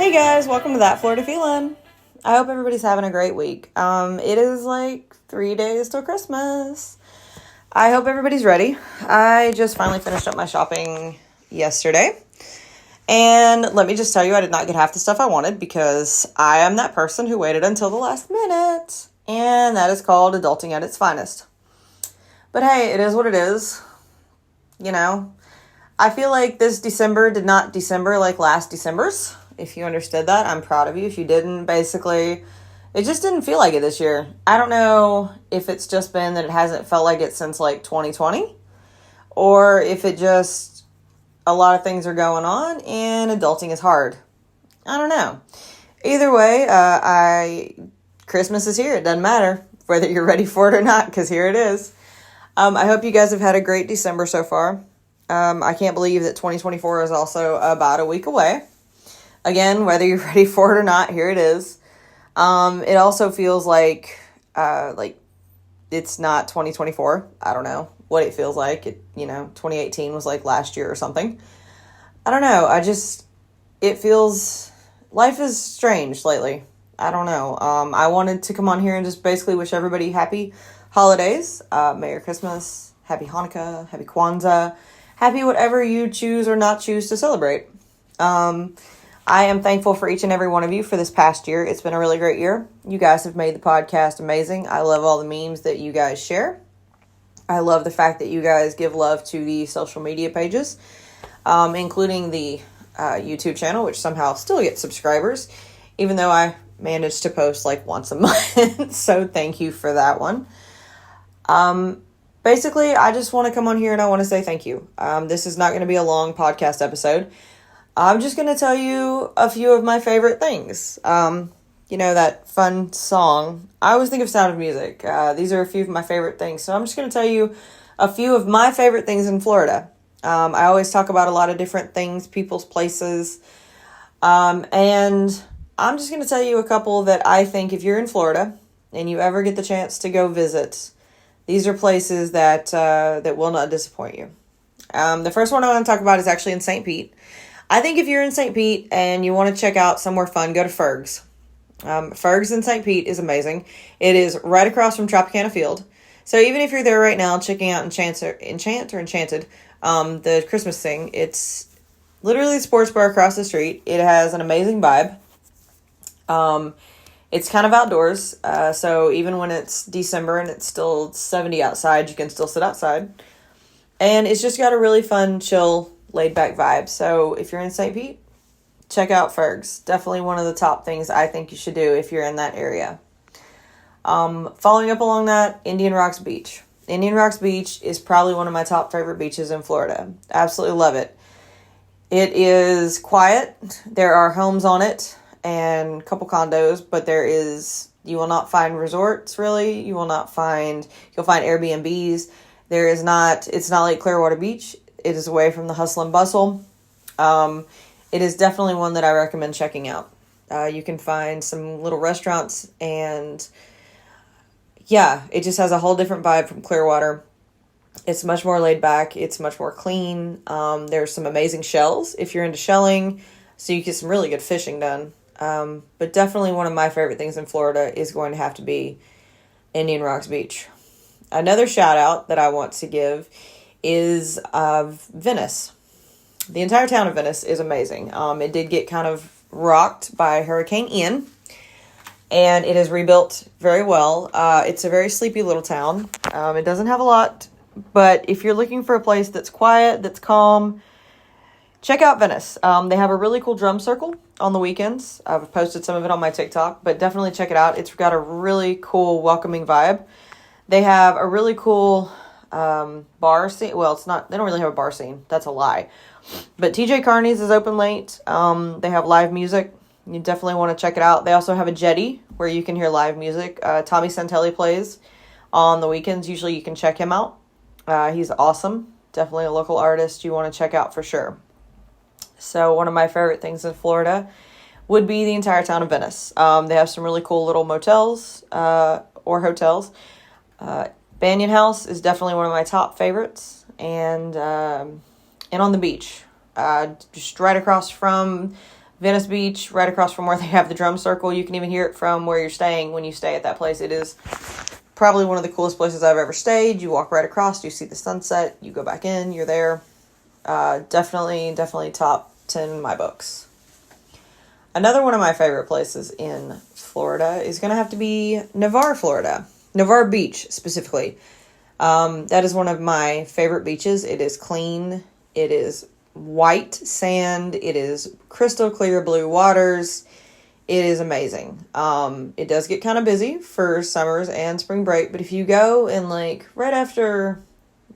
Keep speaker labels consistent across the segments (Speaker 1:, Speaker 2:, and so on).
Speaker 1: Hey guys, welcome to That Florida Feeling. I hope everybody's having a great week. It is like 3 days till Christmas. I hope everybody's ready. I just finally finished up my shopping yesterday. And let me just tell you, I did not get half the stuff I wanted because I am that person who waited until the last minute. And that is called adulting at its finest. But hey, it is what it is. You know, I feel like this December did not December like last December's. If you understood that, I'm proud of you. If you didn't, basically, it just didn't feel like it this year. I don't know if it's just been that it hasn't felt like it since like 2020, or if it just, a lot of things are going on and adulting is hard. I don't know. Either way, Christmas is here. It doesn't matter whether you're ready for it or not, because here it is. I hope you guys have had a great December so far. I can't believe that 2024 is also about a week away. Again, whether you're ready for it or not, here it is. It also feels like it's not 2024. I don't know what it feels like. 2018 was like last year or something. I don't know. Life is strange lately. I don't know. I wanted to come on here and just basically wish everybody happy holidays. Merry Christmas, Happy Hanukkah, Happy Kwanzaa, happy whatever you choose or not choose to celebrate. I am thankful for each and every one of you for this past year. It's been a really great year. You guys have made the podcast amazing. I love all the memes that you guys share. I love the fact that you guys give love to the social media pages, including the YouTube channel, which somehow still gets subscribers, even though I managed to post like once a month. So thank you for that one. Basically, I just want to come on here and I want to say thank you. This is not going to be a long podcast episode. I'm just going to tell you a few of my favorite things. That fun song. I always think of Sound of Music. These are a few of my favorite things. So I'm just going to tell you a few of my favorite things in Florida. I always talk about a lot of different things, people's places. And I'm just going to tell you a couple that I think if you're in Florida and you ever get the chance to go visit, these are places that will not disappoint you. The first one I want to talk about is actually in St. Pete. I think if you're in St. Pete and you want to check out somewhere fun, go to Ferg's. Ferg's in St. Pete is amazing. It is right across from Tropicana Field. So even if you're there right now checking out Enchanted, the Christmas thing, it's literally a sports bar across the street. It has an amazing vibe. It's kind of outdoors. So even when it's December and it's still 70 outside, you can still sit outside. And it's just got a really fun, chill, laid-back vibe. So if you're in St. Pete, check out Ferg's. Definitely one of the top things I think you should do if you're in that area. Following up along that, Indian Rocks Beach. Indian Rocks Beach is probably one of my top favorite beaches in Florida. Absolutely love it. It is quiet. There are homes on it and a couple condos, but you will not find resorts, really. You'll find Airbnbs. It's not like Clearwater Beach. It is away from the hustle and bustle. It is definitely one that I recommend checking out. You can find some little restaurants and it just has a whole different vibe from Clearwater. It's much more laid back. It's much more clean. There's some amazing shells if you're into shelling, so you get some really good fishing done. But definitely one of my favorite things in Florida is going to have to be Indian Rocks Beach. Another shout out that I want to give is Venice. The entire town of Venice is amazing. It did get kind of rocked by Hurricane Ian, and it is rebuilt very well. It's a very sleepy little town. It doesn't have a lot, but if you're looking for a place that's quiet, that's calm, check out Venice. They have a really cool drum circle on the weekends. I've posted some of it on my TikTok, but definitely check it out. It's got a really cool, welcoming vibe. They have a really cool bar scene. Well, they don't really have a bar scene. That's a lie. But TJ Carney's is open late. They have live music. You definitely want to check it out. They also have a jetty where you can hear live music. Tommy Santelli plays on the weekends. Usually you can check him out. He's awesome. Definitely a local artist you want to check out for sure. So one of my favorite things in Florida would be the entire town of Venice. They have some really cool little motels or hotels. Banyan House is definitely one of my top favorites, and on the beach, just right across from Venice Beach, right across from where they have the drum circle. You can even hear it from where you're staying when you stay at that place. It is probably one of the coolest places I've ever stayed. You walk right across, you see the sunset, you go back in, you're there. Definitely top 10 in my books. Another one of my favorite places in Florida is going to have to be Navarre, Florida. Navarre Beach, specifically. That is one of my favorite beaches. It is clean. It is white sand. It is crystal clear blue waters. It is amazing. It does get kind of busy for summers and spring break, but if you go in like right after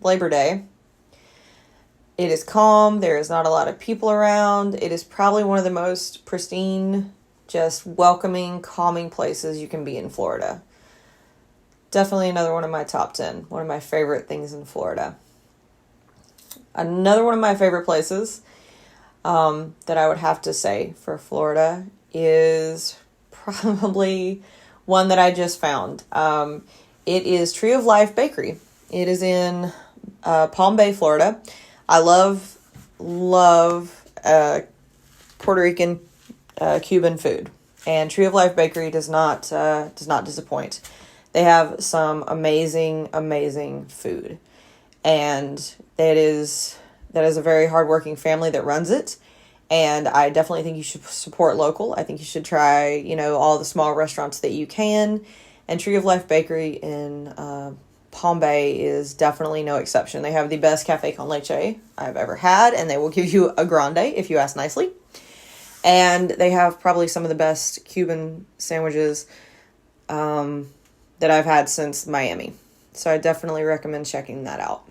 Speaker 1: Labor Day, it is calm. There is not a lot of people around. It is probably one of the most pristine, just welcoming, calming places you can be in Florida. Definitely another one of my top 10. One of my favorite things in Florida. Another one of my favorite places that I would have to say for Florida is probably one that I just found. It is Tree of Life Bakery. It is in Palm Bay, Florida. I love Puerto Rican Cuban food, and Tree of Life Bakery does not disappoint. They have some amazing food, and that is a very hardworking family that runs it. And I definitely think you should support local. I think you should try, all the small restaurants that you can. And Tree of Life Bakery in Palm Bay is definitely no exception. They have the best cafe con leche I've ever had, and they will give you a grande if you ask nicely. And they have probably some of the best Cuban sandwiches that I've had since Miami. So I definitely recommend checking that out.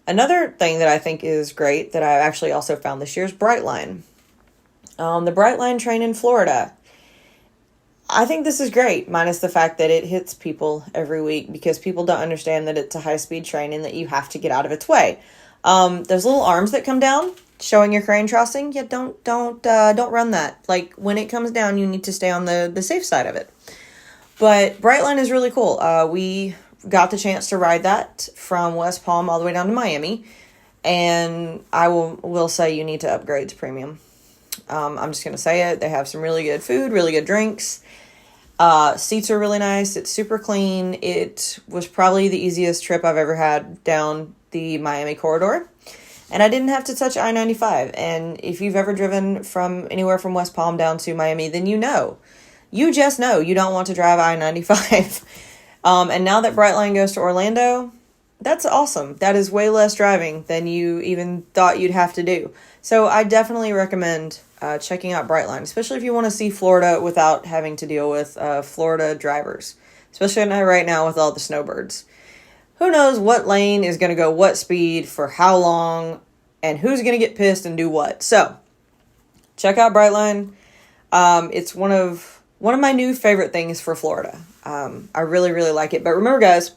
Speaker 1: Another thing that I think is great that I've actually also found this year is Brightline. The Brightline train in Florida. I think this is great, minus the fact that it hits people every week because people don't understand that it's a high-speed train and that you have to get out of its way. Those little arms that come down showing your crane crossing, yeah, don't run that. Like, when it comes down, you need to stay on the safe side of it. But Brightline is really cool. We got the chance to ride that from West Palm all the way down to Miami, and I will say you need to upgrade to premium. I'm just going to say it. They have some really good food, really good drinks. Seats are really nice. It's super clean. It was probably the easiest trip I've ever had down the Miami corridor, and I didn't have to touch I-95. And if you've ever driven from anywhere from West Palm down to Miami, then you just know you don't want to drive I-95. And now that Brightline goes to Orlando, that's awesome. That is way less driving than you even thought you'd have to do. So I definitely recommend checking out Brightline, especially if you want to see Florida without having to deal with Florida drivers, especially right now with all the snowbirds. Who knows what lane is going to go what speed for how long and who's going to get pissed and do what. So check out Brightline. It's one of my new favorite things for Florida. I really like it. But remember, guys,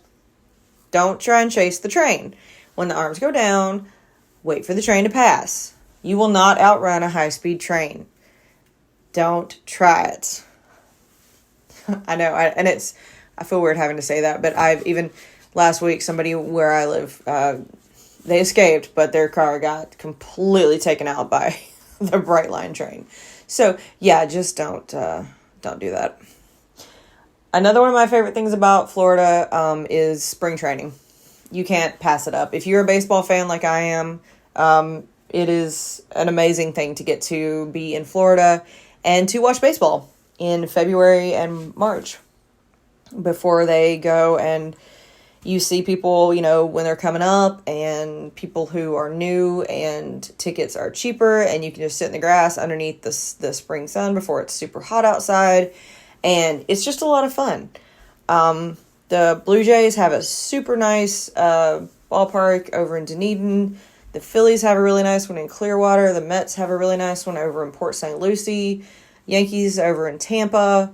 Speaker 1: don't try and chase the train. When the arms go down, wait for the train to pass. You will not outrun a high-speed train. Don't try it. I know, I feel weird having to say that, but last week, somebody where I live, they escaped, but their car got completely taken out by the Brightline train. So, yeah, just don't do that. Another one of my favorite things about Florida is spring training. You can't pass it up. If you're a baseball fan like I am, it is an amazing thing to get to be in Florida and to watch baseball in February and March before they go, and you see people, when they're coming up, and people who are new, and tickets are cheaper, and you can just sit in the grass underneath the spring sun before it's super hot outside, and it's just a lot of fun. The Blue Jays have a super nice ballpark over in Dunedin. The Phillies have a really nice one in Clearwater. The Mets have a really nice one over in Port St. Lucie. Yankees over in Tampa.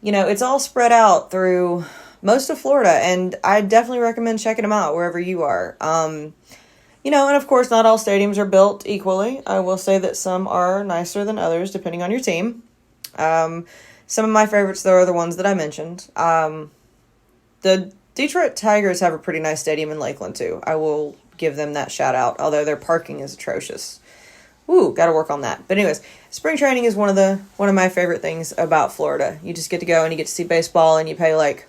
Speaker 1: It's all spread out through most of Florida, and I definitely recommend checking them out wherever you are. And of course, not all stadiums are built equally. I will say that some are nicer than others, depending on your team. Some of my favorites, though, are the ones that I mentioned. The Detroit Tigers have a pretty nice stadium in Lakeland, too. I will give them that shout out, although their parking is atrocious. Ooh, got to work on that. But anyways, spring training is one of my favorite things about Florida. You just get to go and you get to see baseball, and you pay like,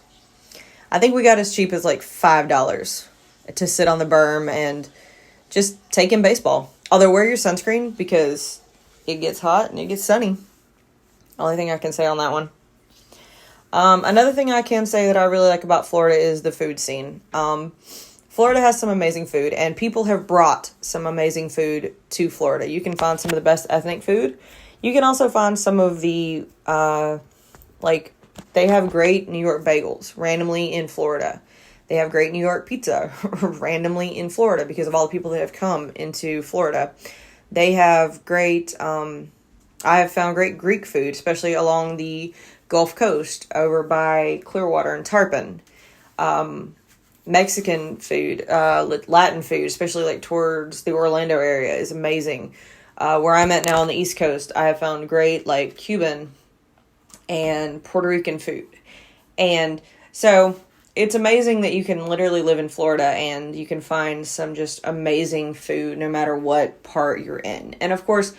Speaker 1: I think we got as cheap as like $5 to sit on the berm and just take in baseball. Although wear your sunscreen because it gets hot and it gets sunny. Only thing I can say on that one. Another thing I can say that I really like about Florida is the food scene. Florida has some amazing food, and people have brought some amazing food to Florida. You can find some of the best ethnic food. You can also find some of the, they have great New York bagels randomly in Florida. They have great New York pizza randomly in Florida because of all the people that have come into Florida. They have great, I have found great Greek food, especially along the Gulf Coast over by Clearwater and Tarpon. Mexican food, Latin food, especially like towards the Orlando area, is amazing. Where I'm at now on the East Coast, I have found great like Cuban and Puerto Rican food. And so it's amazing that you can literally live in Florida and you can find some just amazing food no matter what part you're in. And of course,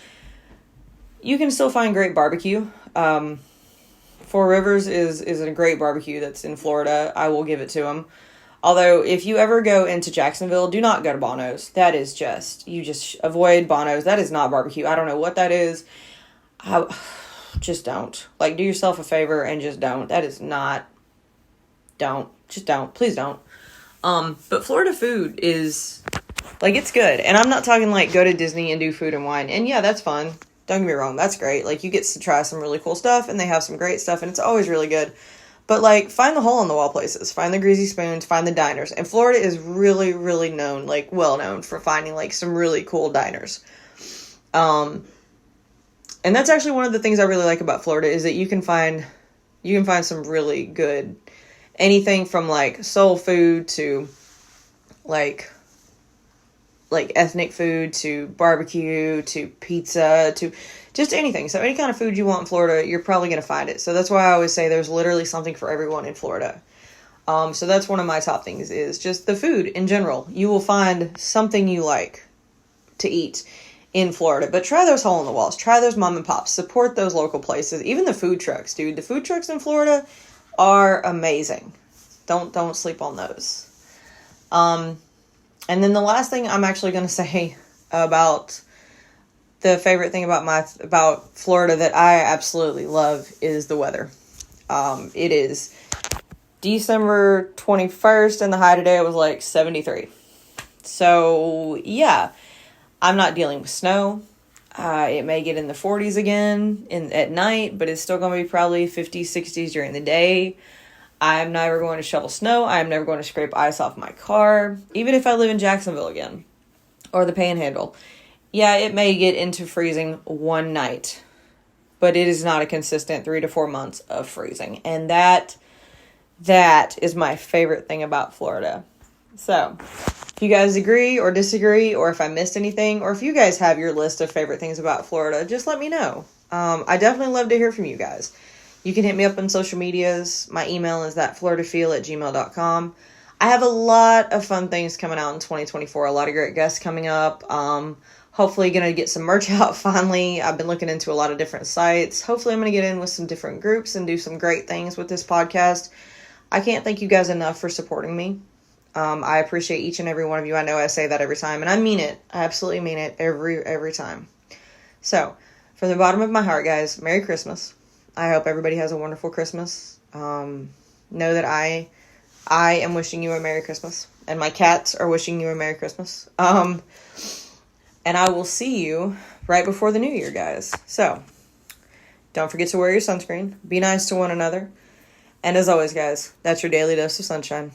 Speaker 1: you can still find great barbecue. Four Rivers is a great barbecue that's in Florida. I will give it to them. Although, if you ever go into Jacksonville, do not go to Bono's. That is you just avoid Bono's. That is not barbecue. I don't know what that is. Just don't. Like, do yourself a favor and just don't. That is not, don't. Just don't. Please don't. But Florida food is, like, it's good. And I'm not talking, like, go to Disney and do food and wine. And yeah, that's fun. Don't get me wrong. That's great. Like, you get to try some really cool stuff, and they have some great stuff, and it's always really good. But, like, find the hole-in-the-wall places. Find the greasy spoons. Find the diners. And Florida is really, really known, like, well-known for finding, like, some really cool diners. And that's actually one of the things I really like about Florida is that you can find some really good, anything from, like, soul food to, like ethnic food to barbecue to pizza to just anything. So any kind of food you want in Florida, you're probably going to find it. So that's why I always say there's literally something for everyone in Florida. So that's one of my top things is just the food in general. You will find something you like to eat in Florida, but try those hole in the walls, try those mom and pops, support those local places, even the food trucks, dude. The food trucks in Florida are amazing. Don't sleep on those. And then the last thing I'm actually going to say about the favorite thing about Florida that I absolutely love is the weather. It is December 21st and the high today was like 73. So yeah, I'm not dealing with snow. It may get in the 40s again at night, but it's still going to be probably 50s, 60s during the day. I'm never going to shovel snow. I'm never going to scrape ice off my car. Even if I live in Jacksonville again. Or the Panhandle. Yeah, it may get into freezing one night. But it is not a consistent 3 to 4 months of freezing. And that is my favorite thing about Florida. So, if you guys agree or disagree, or if I missed anything, or if you guys have your list of favorite things about Florida, just let me know. I definitely love to hear from you guys. You can hit me up on social medias. My email is thatfloridafeel@gmail.com. I have a lot of fun things coming out in 2024. A lot of great guests coming up. Hopefully going to get some merch out finally. I've been looking into a lot of different sites. Hopefully I'm going to get in with some different groups and do some great things with this podcast. I can't thank you guys enough for supporting me. I appreciate each and every one of you. I know I say that every time, and I mean it. I absolutely mean it every time. So, from the bottom of my heart, guys, Merry Christmas. I hope everybody has a wonderful Christmas. Know that I am wishing you a Merry Christmas. And my cats are wishing you a Merry Christmas. And I will see you right before the new year, guys. So, don't forget to wear your sunscreen. Be nice to one another. And as always, guys, that's your daily dose of sunshine.